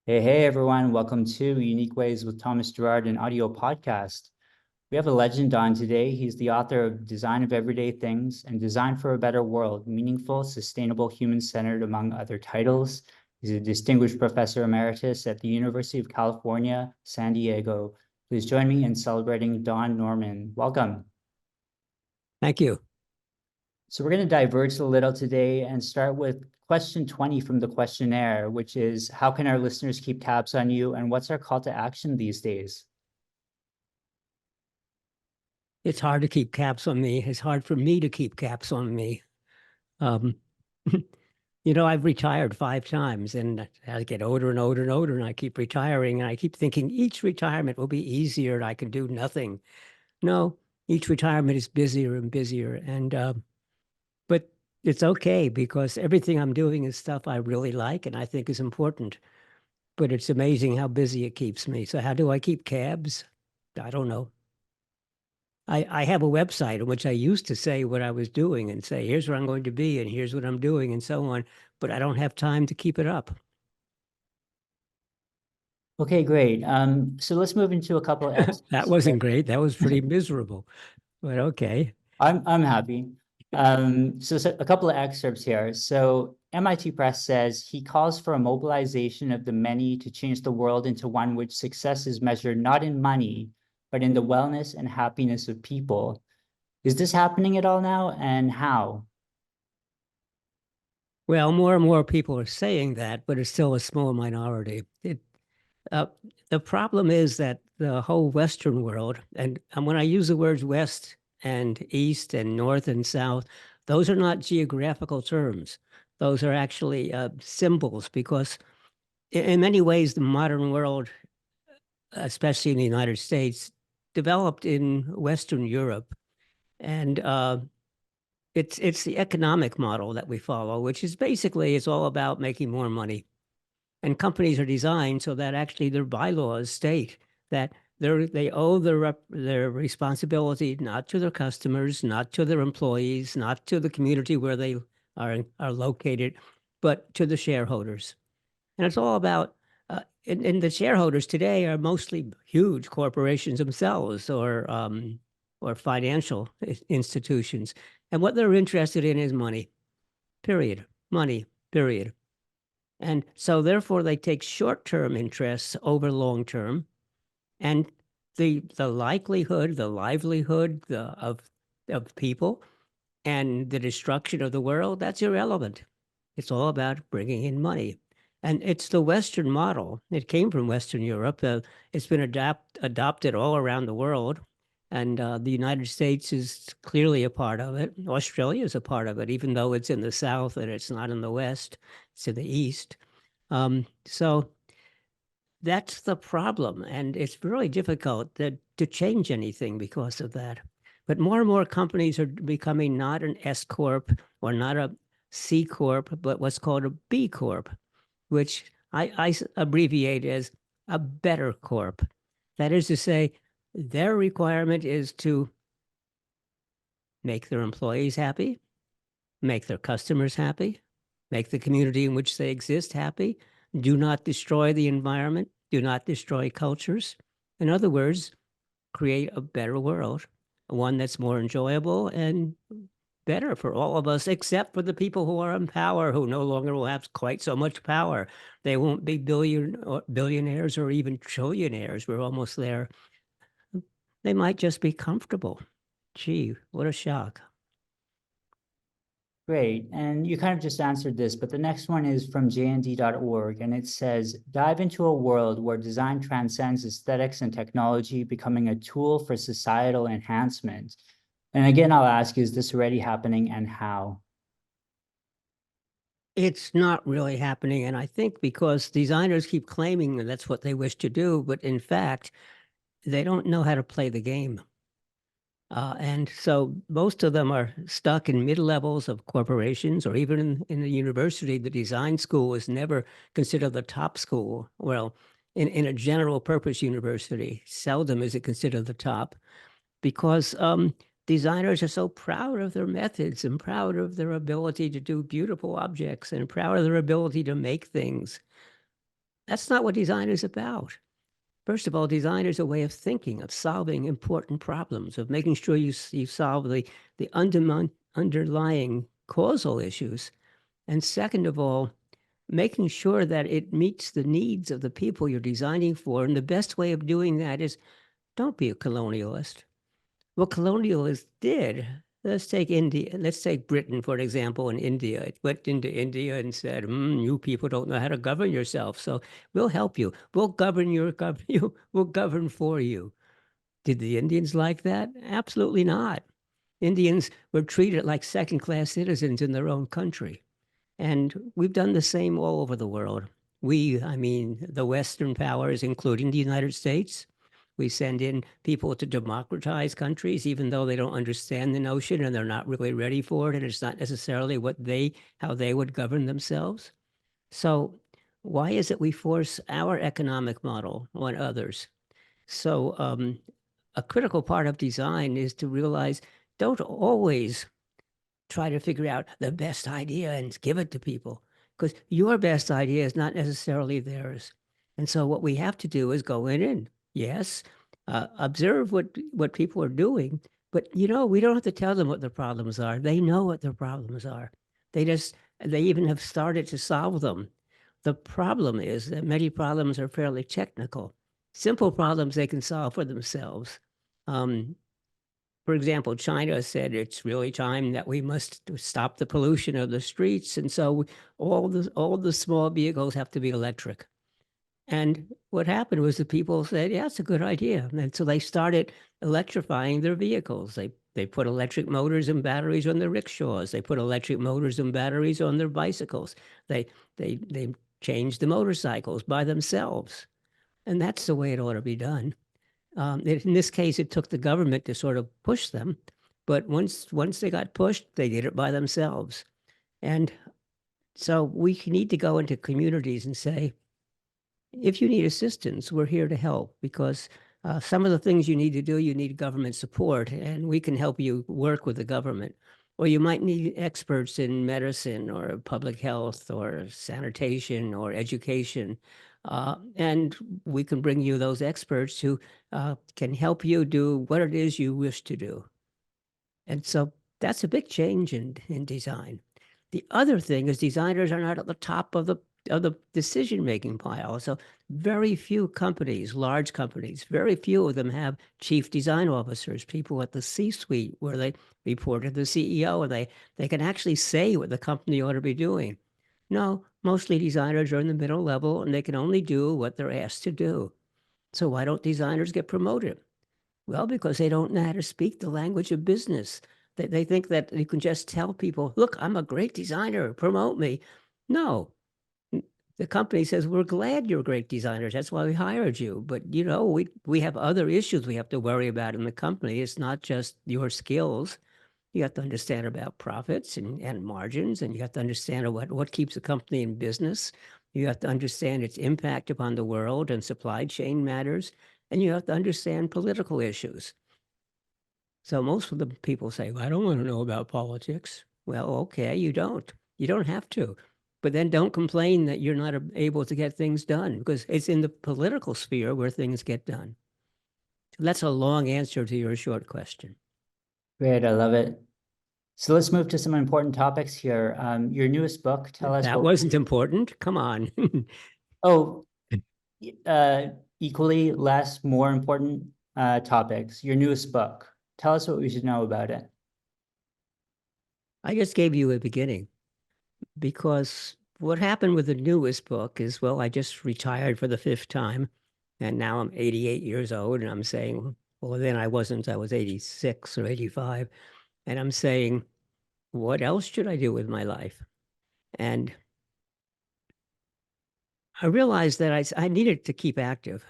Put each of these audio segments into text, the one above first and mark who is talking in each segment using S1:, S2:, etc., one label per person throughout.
S1: Hey, everyone. Welcome to Unique Ways with Thomas Gerard, an audio podcast. We have a legend on today. He's the author of Design of Everyday Things and Design for a Better World, Meaningful, Sustainable, Human-Centered, among other titles. He's a distinguished professor emeritus at the University of California, San Diego. Please join me in celebrating Don Norman. Welcome.
S2: Thank you.
S1: So we're going to diverge a little today and start with question 20 from the questionnaire, which is, how can our listeners keep tabs on you, and what's our call to action these days?
S2: It's hard to keep caps on me. It's hard for me to keep caps on me. Um, I've retired 5 times, and I get older and older and older, and I keep retiring, and I keep thinking each retirement will be easier and I can do nothing. No, each retirement is busier and busier, but it's okay because everything I'm doing is stuff I really like and I think is important. But it's amazing how busy it keeps me. So how do I keep cabs? I don't know. I have a website in which I used to say what I was doing and say, here's where I'm going to be and here's what I'm doing and so on, but I don't have time to keep it up.
S1: Okay, great. So let's move into a couple of
S2: That
S1: excerpts here.
S2: wasn't great. That was pretty miserable, but okay.
S1: I'm happy. So a couple of excerpts here. So MIT Press says he calls for a mobilization of the many to change the world into one which success is measured not in money, but in the wellness and happiness of people. Is this happening at all now, and how?
S2: Well, more and more people are saying that, but it's still a small minority. Uh, the problem is that the whole Western world, and when I use the words West and East and North and South, those are not geographical terms. Those are actually symbols because in many ways, the modern world, especially in the United States, developed in Western Europe. And it's the economic model that we follow, which is basically it's all about making more money. And companies are designed so that actually their bylaws state that they owe their responsibility not to their customers, not to their employees, not to the community where they are located, but to the shareholders. And it's all about, and the shareholders today are mostly huge corporations themselves or financial institutions. And what they're interested in is money, period. Money, period. And so therefore they take short-term interests over long-term. And the likelihood, the livelihood of people and the destruction of the world, that's irrelevant. It's all about bringing in money. And it's the Western model. It came from Western Europe. It's been adopted all around the world. And the United States is clearly a part of it. Australia is a part of it, even though it's in the South and it's not in the West, it's in the East. So that's the problem. And it's really difficult to change anything because of that. But more and more companies are becoming not an S Corp or not a C Corp, but what's called a B Corp, which I abbreviate as a better corp. That is to say, their requirement is to make their employees happy, make their customers happy, make the community in which they exist happy, do not destroy the environment, do not destroy cultures. In other words, create a better world, one that's more enjoyable and better for all of us, except for the people who are in power, who no longer will have quite so much power. They won't be billionaires or even trillionaires. We're almost there. They might just be comfortable. Gee, what a shock.
S1: Great. And you kind of just answered this, but the next one is from jnd.org, and it says, dive into a world where design transcends aesthetics and technology, becoming a tool for societal enhancement. And again, I'll ask, is this already happening, and how?
S2: It's not really happening. And I think because designers keep claiming that that's what they wish to do, but in fact, they don't know how to play the game. And so most of them are stuck in mid-levels of corporations, or even in the university. The design school is never considered the top school. Well, in a general purpose university, seldom is it considered the top because designers are so proud of their methods and proud of their ability to do beautiful objects and proud of their ability to make things. That's not what design is about. First of all, design is a way of thinking, of solving important problems, of making sure you solve the underlying causal issues. And second of all, making sure that it meets the needs of the people you're designing for. And the best way of doing that is don't be a colonialist. What colonialists did, let's take India, let's take Britain, for example, in India. It went into India and said, you people don't know how to govern yourself, so we'll help you. We'll govern you, we'll govern for you. Did the Indians like that? Absolutely not. Indians were treated like second-class citizens in their own country. And we've done the same all over the world. I mean, the Western powers, including the United States, we send in people to democratize countries, even though they don't understand the notion and they're not really ready for it. And it's not necessarily how they would govern themselves. So why is it we force our economic model on others? So a critical part of design is to realize don't always try to figure out the best idea and give it to people because your best idea is not necessarily theirs. And so what we have to do is go in and yes, observe what people are doing, but we don't have to tell them what their problems are. They know what their problems are. They even have started to solve them. The problem is that many problems are fairly technical. Simple problems they can solve for themselves. For example, China said it's really time that we must stop the pollution of the streets. And so all the small vehicles have to be electric. And what happened was the people said, yeah, it's a good idea. And so they started electrifying their vehicles. They put electric motors and batteries on their rickshaws. They put electric motors and batteries on their bicycles. They changed the motorcycles by themselves. And that's the way it ought to be done. In this case, it took the government to sort of push them, but once they got pushed, they did it by themselves. And so we need to go into communities and say, if you need assistance, we're here to help because some of the things you need to do, you need government support, and we can help you work with the government. Or you might need experts in medicine or public health or sanitation or education. And we can bring you those experts who can help you do what it is you wish to do. And so that's a big change in design. The other thing is designers are not at the top of the decision-making pile. So very few companies, large companies, very few of them have chief design officers, people at the C-suite where they report to the CEO and they can actually say what the company ought to be doing. No, mostly designers are in the middle level and they can only do what they're asked to do. So why don't designers get promoted? Well, because they don't know how to speak the language of business. They think that you can just tell people, look, I'm a great designer, promote me. No, the company says, we're glad you're great designers. That's why we hired you. But, we have other issues we have to worry about in the company. It's not just your skills. You have to understand about profits and margins, and you have to understand what keeps a company in business. You have to understand its impact upon the world and supply chain matters, and you have to understand political issues. So most of the people say, well, I don't want to know about politics. Well, okay, you don't. You don't have to. But then don't complain that you're not able to get things done because it's in the political sphere where things get done. So that's a long answer to your short question.
S1: Great, I love it. So let's move to some important topics here. Your newest book, tell us
S2: That
S1: what.
S2: wasn't important. Come on.
S1: Oh, equally less, more important topics. Your newest book. Tell us what we should know about it.
S2: I just gave you a beginning because what happened with the newest book is, well, I just retired for the fifth time and now I'm 88 years old and I'm saying, well, then I wasn't, I was 86 or 85. And I'm saying, what else should I do with my life? And I realized that I needed to keep active.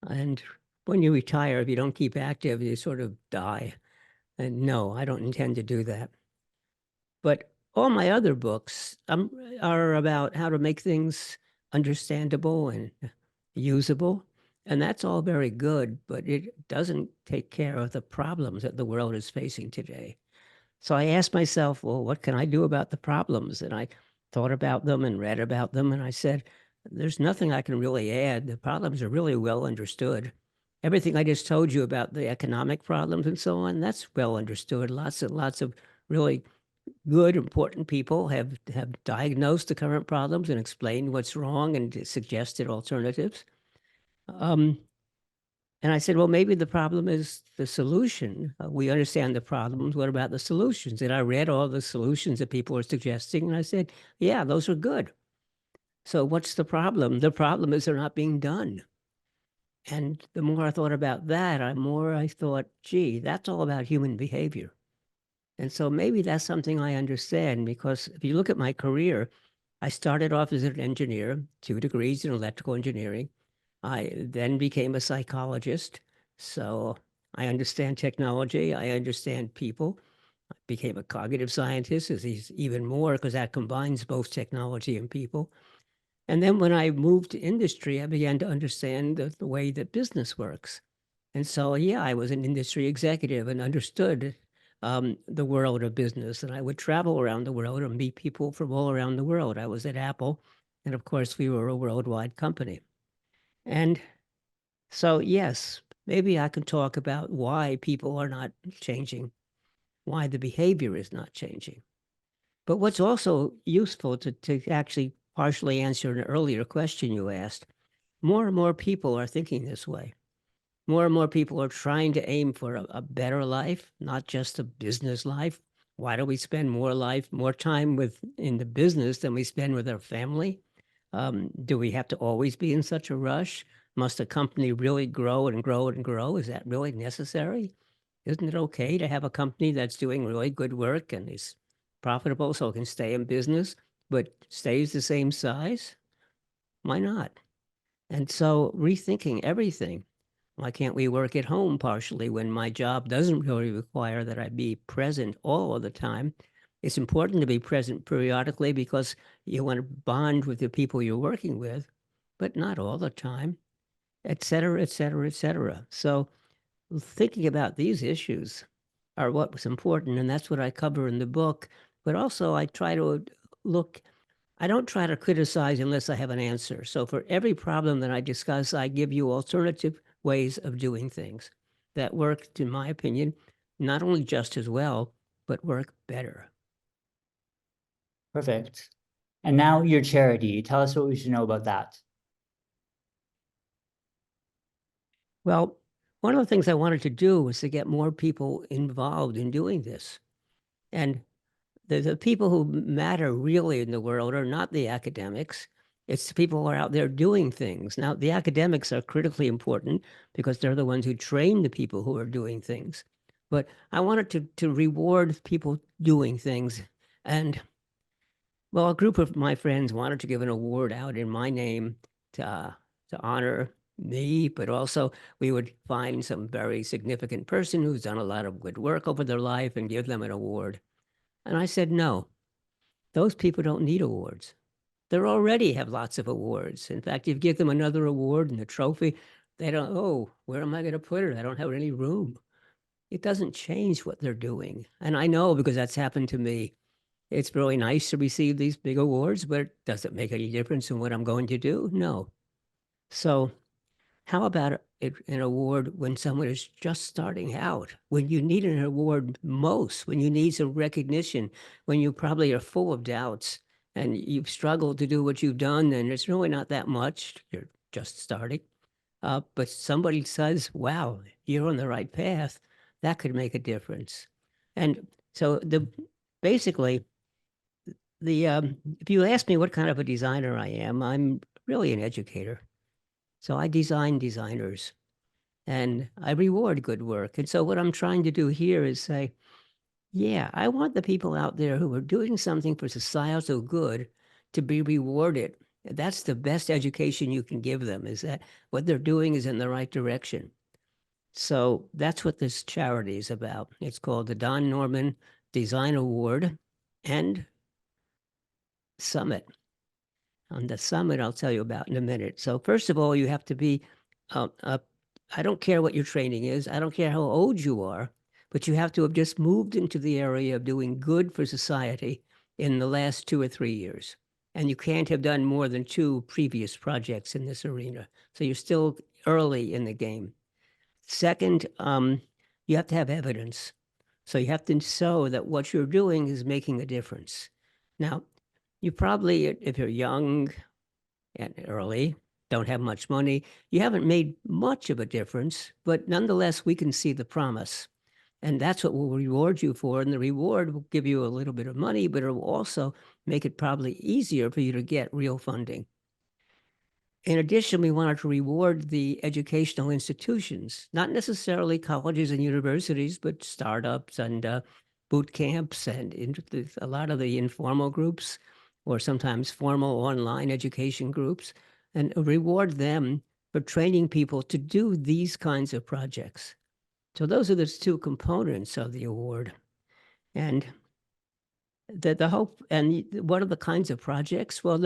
S2: And when you retire, if you don't keep active, you sort of die. And no, I don't intend to do that. But all my other books are about how to make things understandable and usable. And that's all very good, but it doesn't take care of the problems that the world is facing today. So I asked myself, well, what can I do about the problems? And I thought about them and read about them. And I said, there's nothing I can really add. The problems are really well understood. Everything I just told you about the economic problems and so on, that's well understood. Lots and lots of really good, important people have diagnosed the current problems and explained what's wrong and suggested alternatives. Um, and I said, well, maybe the problem is the solution. We understand the problems. What about the solutions? And I read all the solutions that people are suggesting, and I said, yeah, those are good. So what's the problem? The problem is they're not being done. And the more I thought about that, the more I thought, gee, that's all about human behavior. And so maybe that's something I understand, because if you look at my career, I started off as an engineer, 2 degrees in electrical engineering. I then became a psychologist. So I understand technology. I understand people. I became a cognitive scientist, is even more because that combines both technology and people. And then when I moved to industry, I began to understand the way that business works. And so, yeah, I was an industry executive and understood the world of business. And I would travel around the world and meet people from all around the world. I was at Apple. And of course, we were a worldwide company. And so, yes, maybe I can talk about why people are not changing, why the behavior is not changing. But what's also useful to actually partially answer an earlier question you asked, more and more people are thinking this way. More and more people are trying to aim for a better life, not just a business life. Why do we spend more time in the business than we spend with our family? Do we have to always be in such a rush? Must a company really grow and grow and grow? Is that really necessary? Isn't it okay to have a company that's doing really good work and is profitable so it can stay in business, but stays the same size? Why not? And so rethinking everything. Why can't we work at home partially when my job doesn't really require that I be present all of the time? It's important to be present periodically because you want to bond with the people you're working with, but not all the time, et cetera, et cetera, et cetera. So thinking about these issues are what was important, and that's what I cover in the book. But also I try to look I don't try to criticize unless I have an answer. So for every problem that I discuss, I give you alternative ways of doing things that work, in my opinion, not only just as well, but work better.
S1: Perfect. And now your charity. Tell us what we should know about that.
S2: Well, one of the things I wanted to do was to get more people involved in doing this. And the people who matter really in the world are not the academics. It's the people who are out there doing things. Now, the academics are critically important because they're the ones who train the people who are doing things. But I wanted to reward people doing things. And well, a group of my friends wanted to give an award out in my name to honor me, but also we would find some very significant person who's done a lot of good work over their life and give them an award. And I said, no, those people don't need awards. They already have lots of awards. In fact, if you give them another award and a trophy, they don't, oh, where am I going to put it? I don't have any room. It doesn't change what they're doing. And I know because that's happened to me. It's really nice to receive these big awards, but does it make any difference in what I'm going to do? No. So how about an award when someone is just starting out, when you need an award most, when you need some recognition, when you probably are full of doubts and you've struggled to do what you've done, and it's really not that much, you're just starting. But somebody says, wow, you're on the right path, that could make a difference. And so basically, if you ask me what kind of a designer I am, I'm really an educator. So I design designers and I reward good work. And so what I'm trying to do here is say, yeah, I want the people out there who are doing something for societal good to be rewarded. That's the best education you can give them, is that what they're doing is in the right direction. So that's what this charity is about. It's called the Don Norman Design Award and Summit. On the summit, I'll tell you about in a minute. So first of all, you have to be, uh, uh, I don't care what your training is. I don't care how old you are, but you have to have just moved into the area of doing good for society in the last 2 or 3 years. and you can't have done more than 2 previous projects in this arena. So you're still early in the game. Second, you have to have evidence. So you have to show that what you're doing is making a difference. Now, you probably, if you're young and early, don't have much money, you haven't made much of a difference, but nonetheless, we can see the promise. And that's what we'll reward you for. And the reward will give you a little bit of money, but it will also make it probably easier for you to get real funding. In addition, we wanted to reward the educational institutions, not necessarily colleges and universities, but startups and boot camps and a lot of the informal groups, or sometimes formal online education groups, and reward them for training people to do these kinds of projects. So those are the 2 components of the award. And the hope, and what are the kinds of projects? Well,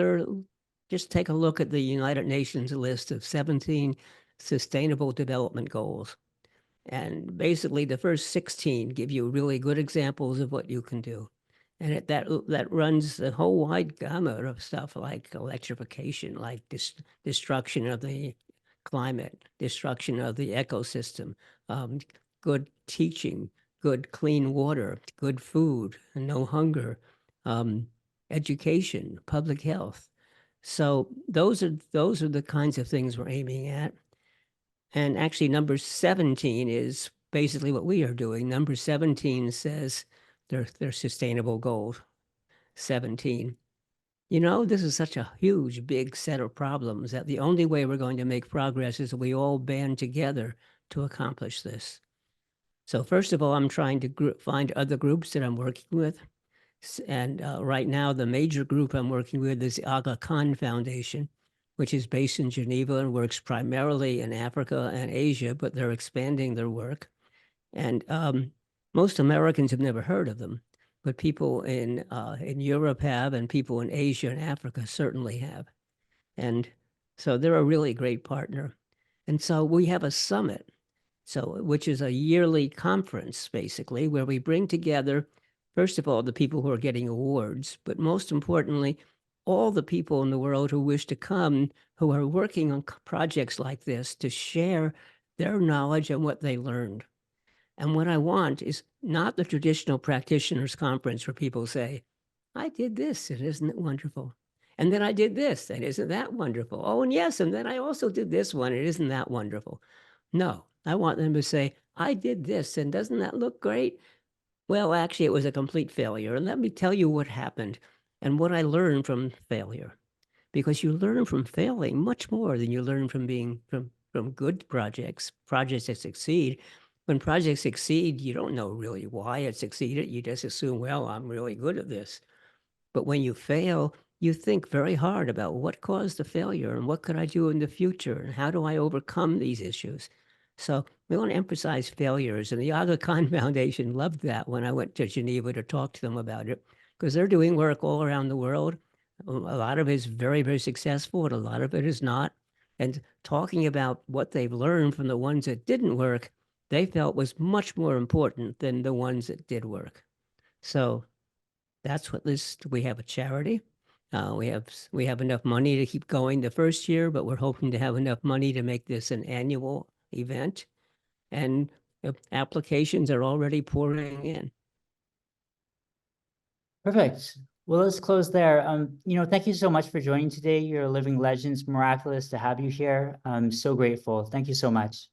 S2: just take a look at the United Nations list of 17 Sustainable Development Goals. And basically the first 16 give you really good examples of what you can do. And that runs the whole wide gamut of stuff like electrification, like destruction of the climate, destruction of the ecosystem, good teaching, good clean water, good food, no hunger, education, public health. So those are the kinds of things we're aiming at. And actually, number 17 is basically what we are doing. Number 17 says their sustainable goals. 17. You know, this is such a huge, big set of problems that the only way we're going to make progress is we all band together to accomplish this. So first of all, I'm trying to find other groups that I'm working with. And right now, the major group I'm working with is the Aga Khan Foundation, which is based in Geneva and works primarily in Africa and Asia, but they're expanding their work. And most Americans have never heard of them, but people in Europe have, and people in Asia and Africa certainly have. And so they're a really great partner. And so we have a summit, which is a yearly conference, basically, where we bring together, first of all, the people who are getting awards, but most importantly, all the people in the world who wish to come, who are working on projects like this, to share their knowledge and what they learned. And what I want is not the traditional practitioners conference where people say, I did this, and isn't it wonderful? And then I did this, and isn't that wonderful? Oh, and yes, and then I also did this one, and isn't that wonderful? No, I want them to say, I did this, and doesn't that look great? Well, actually, it was a complete failure. And let me tell you what happened and what I learned from failure. Because you learn from failing much more than you learn from from good projects that succeed. When projects succeed, you don't know really why it succeeded. You just assume, well, I'm really good at this. But when you fail, you think very hard about what caused the failure and what could I do in the future and how do I overcome these issues. So we want to emphasize failures. And the Aga Khan Foundation loved that when I went to Geneva to talk to them about it, because they're doing work all around the world. A lot of it is very, very successful, and a lot of it is not. And talking about what they've learned from the ones that didn't work, they felt was much more important than the ones that did work. So that's what we have a charity. We have enough money to keep going the first year, but we're hoping to have enough money to make this an annual event. And applications are already pouring in.
S1: Perfect. Well, let's close there. Thank you so much for joining today. You're a living legend. It's miraculous to have you here. I'm so grateful. Thank you so much.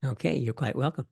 S2: Okay, you're quite welcome.